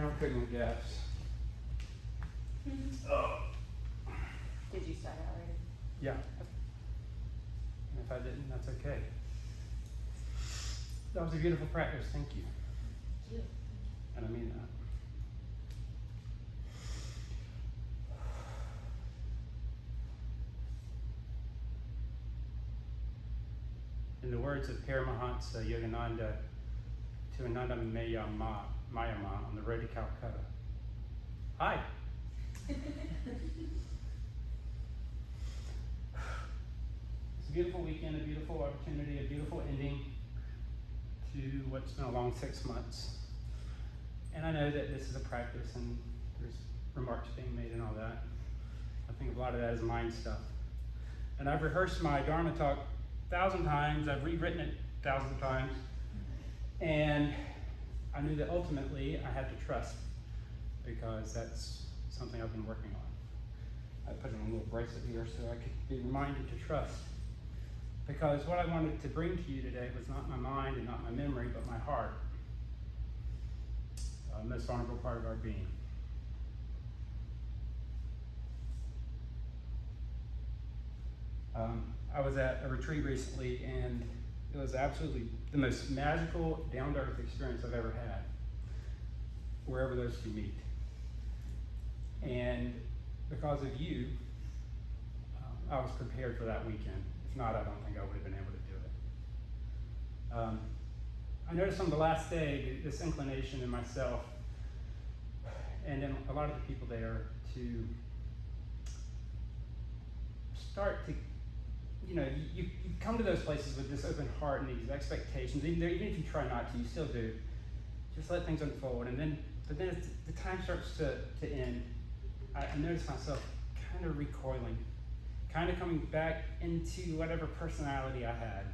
I'm cooking with gas. Oh. Did you start already? Yeah. And if I didn't, that's okay. That was a beautiful practice. Thank you. Thank you. And I mean that. In the words of Paramahansa Yogananda to Ananda Mayama on the road to Calcutta. Hi. It's a beautiful weekend, a beautiful opportunity, a beautiful ending to what's been a long 6 months. And I know that this is a practice and there's remarks being made and all that. I think a lot of that is mind stuff. And I've rehearsed my Dharma talk 1,000 times, I've rewritten it thousands of times, and I knew that ultimately I had to trust, because that's something I've been working on. I put in a little bracelet here so I could be reminded to trust. Because what I wanted to bring to you today was not my mind and not my memory, but my heart. Most vulnerable part of our being. I was at a retreat recently, and it was absolutely the most magical, down-to-earth experience I've ever had, wherever those two meet. And because of you, I was prepared for that weekend. If not, I don't think I would have been able to do it. I noticed on the last day this inclination in myself, and in a lot of the people there, to start to, you come to those places with this open heart and these expectations. Even if you try not to, you still do. Just let things unfold, but then as the time starts to end, I notice myself kind of recoiling, kind of coming back into whatever personality I had.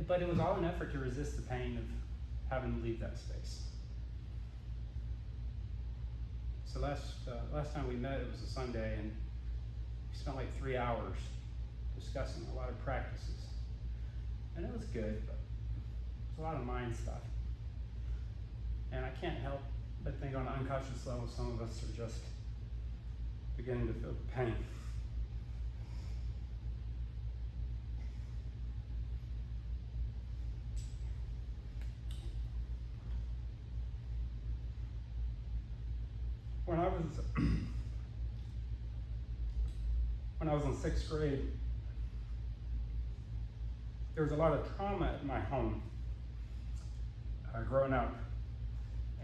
But it was all an effort to resist the pain of having to leave that space. So last time we met, it was a Sunday, and we spent like 3 hours discussing a lot of practices. And it was good, but it was a lot of mind stuff. And I can't help but think on an unconscious level, some of us are just beginning to feel the pain. When I was in 6th grade, there was a lot of trauma at my home growing up.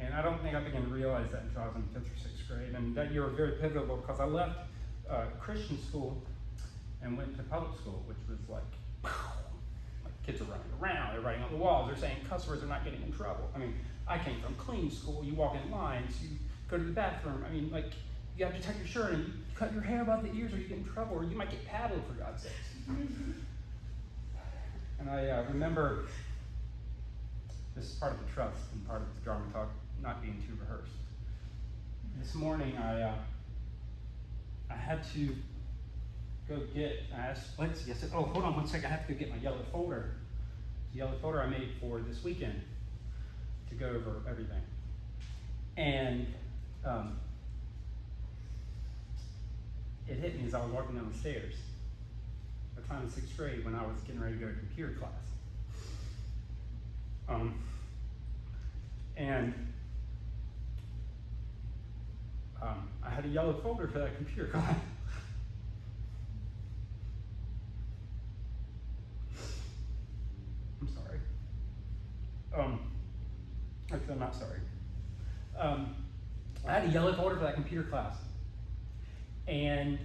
And I don't think I began to realize that until I was in 5th or 6th grade. And that year was very pivotal because I left Christian school and went to public school, which was like kids are running around, they're writing on the walls, they're saying cuss words are not getting in trouble. I mean, I came from clean school, you walk in lines, you go to the bathroom, I mean, like, you have to tuck your shirt and you cut your hair above the ears or you get in trouble, or you might get paddled, for God's sakes. And I remember this is part of the trust and part of the Dharma talk not being too rehearsed. This morning I had to go I asked Lexi, I said, oh, hold on one second, I have to go get my yellow folder. The yellow folder I made for this weekend to go over everything. And it hit me as I was walking down the stairs. A time in 6th grade when I was getting ready to go to computer class. I had a yellow folder for that computer class. I'm sorry. Actually, I'm not sorry. I had a yellow folder for that computer class. And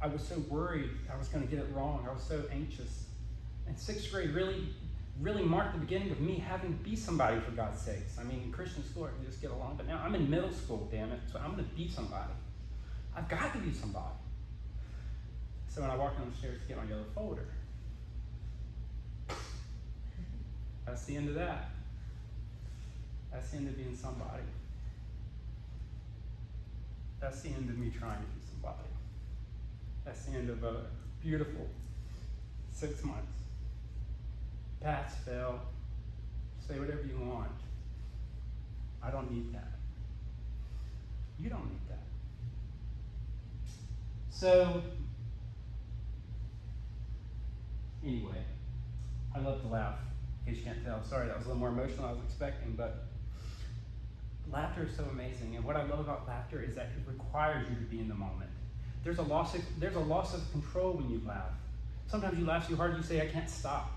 I was so worried I was going to get it wrong. I was so anxious. And 6th grade really marked the beginning of me having to be somebody, for God's sakes. I mean, in Christian school, I could just get along, but now I'm in middle school, damn it, so I'm going to be somebody. I've got to be somebody. So when I walked down the stairs to get my yellow folder, that's the end of that. That's the end of being somebody. That's the end of me trying to be somebody. That's the end of a beautiful 6 months. Pass, fail, say whatever you want. I don't need that. You don't need that. So, anyway, I love to laugh, in case you can't tell. Sorry, that was a little more emotional than I was expecting, but laughter is so amazing. And what I love about laughter is that it requires you to be in the moment. There's a loss of control when you laugh. Sometimes you laugh so hard you say, I can't stop.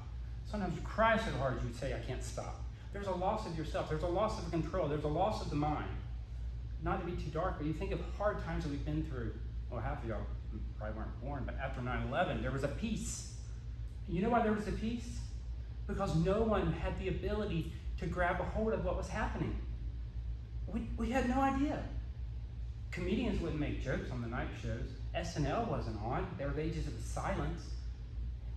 Sometimes you cry so hard you say, I can't stop. There's a loss of yourself. There's a loss of control. There's a loss of the mind. Not to be too dark, but you think of hard times that we've been through. Well, half of y'all probably weren't born, but after 9/11, there was a peace. And you know why there was a peace? Because no one had the ability to grab a hold of what was happening. We had no idea. Comedians wouldn't make jokes on the night shows. SNL wasn't on. There were ages of silence.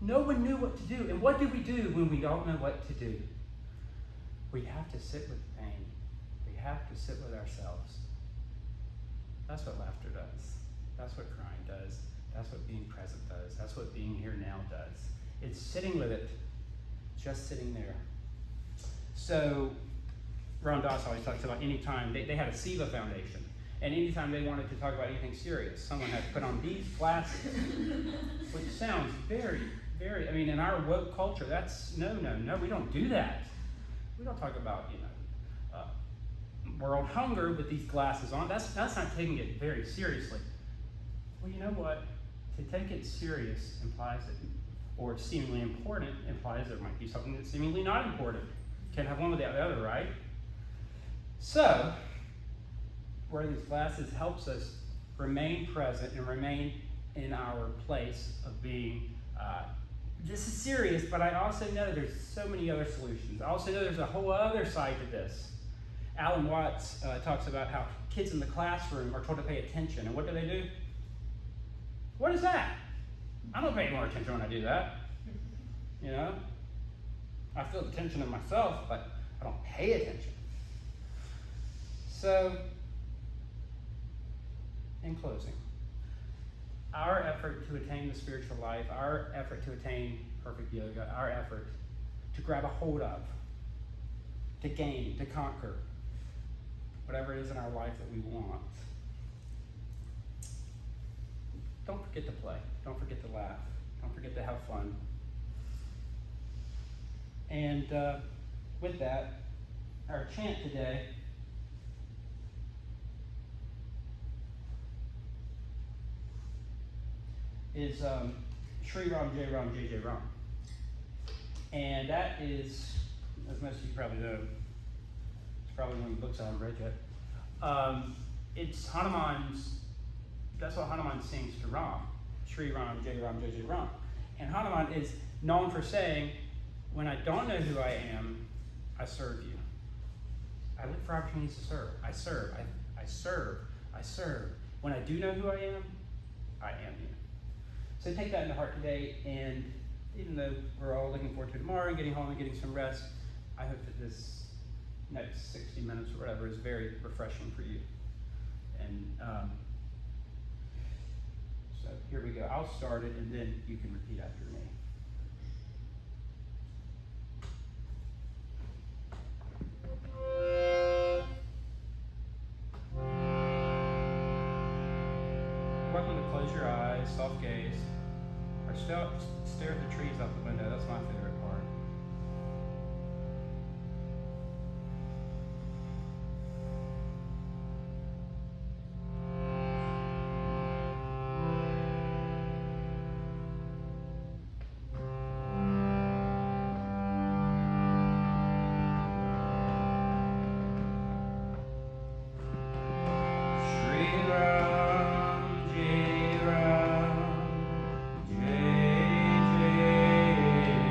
No one knew what to do. And what do we do when we don't know what to do? We have to sit with the pain. We have to sit with ourselves. That's what laughter does. That's what crying does. That's what being present does. That's what being here now does. It's sitting with it, just sitting there. So, Ron Doss always talks about any time, they had a SIVA foundation, and anytime they wanted to talk about anything serious, someone had to put on these glasses, which sounds very, very, I mean, in our woke culture, that's, no, we don't do that. We don't talk about, world hunger with these glasses on. That's not taking it very seriously. Well, you know what? To take it serious implies that, or seemingly important implies there might be something that's seemingly not important. Can't have one without the other, right? So, wearing these glasses helps us remain present and remain in our place of being, this is serious, but I also know there's so many other solutions. I also know there's a whole other side to this. Alan Watts talks about how kids in the classroom are told to pay attention, and what do? What is that? I don't pay more attention when I do that. I feel the tension in myself, but I don't pay attention. So, in closing, our effort to attain the spiritual life, our effort to attain perfect yoga, our effort to grab a hold of, to gain, to conquer, whatever it is in our life that we want. Don't forget to play. Don't forget to laugh. Don't forget to have fun. And with that, our chant today is Shri Ram Jai Ram Jai Jai Ram. And that is, as most of you probably know, it's probably one of the books I haven't read yet. It's Hanuman's, that's what Hanuman sings to Ram. Shri Ram Jai Ram Jai Jai Ram. And Hanuman is known for saying, when I don't know who I am, I serve you. I look for opportunities to serve. I serve. I serve. I serve. When I do know who I am you. So take that into heart today, and even though we're all looking forward to tomorrow and getting home and getting some rest, I hope that this next 60 minutes or whatever is very refreshing for you. And so here we go. I'll start it, and then you can repeat after me. Welcome to close your eyes, soft gaze, or stare at the trees out the window. That's my favorite part.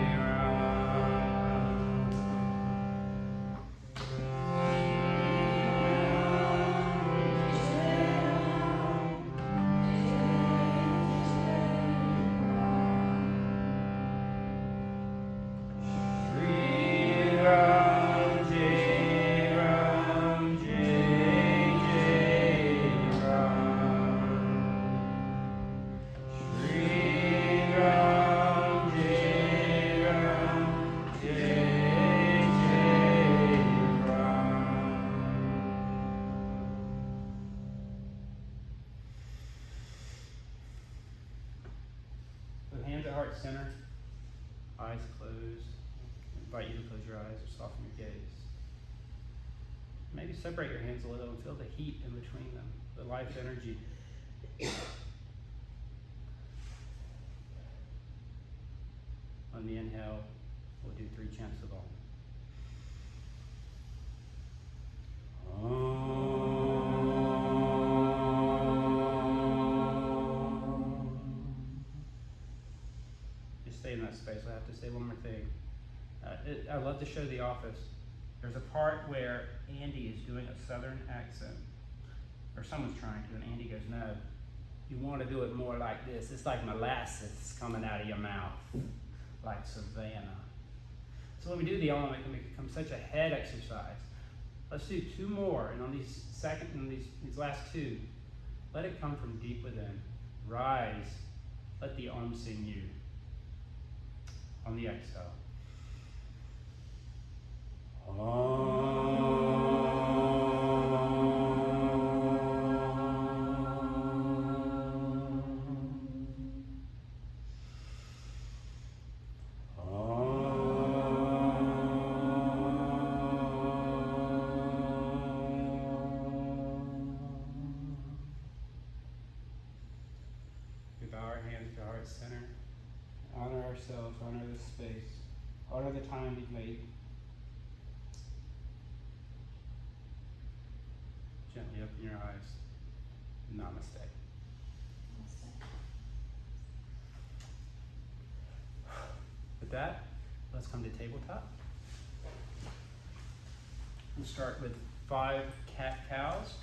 Ram heart center, eyes closed. I invite you to close your eyes or soften your gaze. Maybe separate your hands a little and feel the heat in between them, the life energy. On the inhale, we'll do 3 chants of Om. Just stay in that space. I have to say one more thing. I love to show The Office. There's a part where Andy is doing a southern accent, or someone's trying to, and Andy goes, no, you want to do it more like this. It's like molasses coming out of your mouth, like Savannah. So when we do the Om, it can become such a head exercise. Let's do 2 more, and on these last 2, let it come from deep within. Rise, let the Om sing you. On the exhale. We bow our hands to heart center. Honor ourselves, honor this space, honor the time we've made. Gently open your eyes. Namaste. With that, let's come to tabletop. We'll start with 5 cat-cows.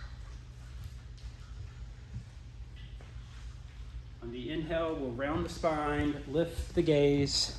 On the inhale, we'll round the spine, lift the gaze.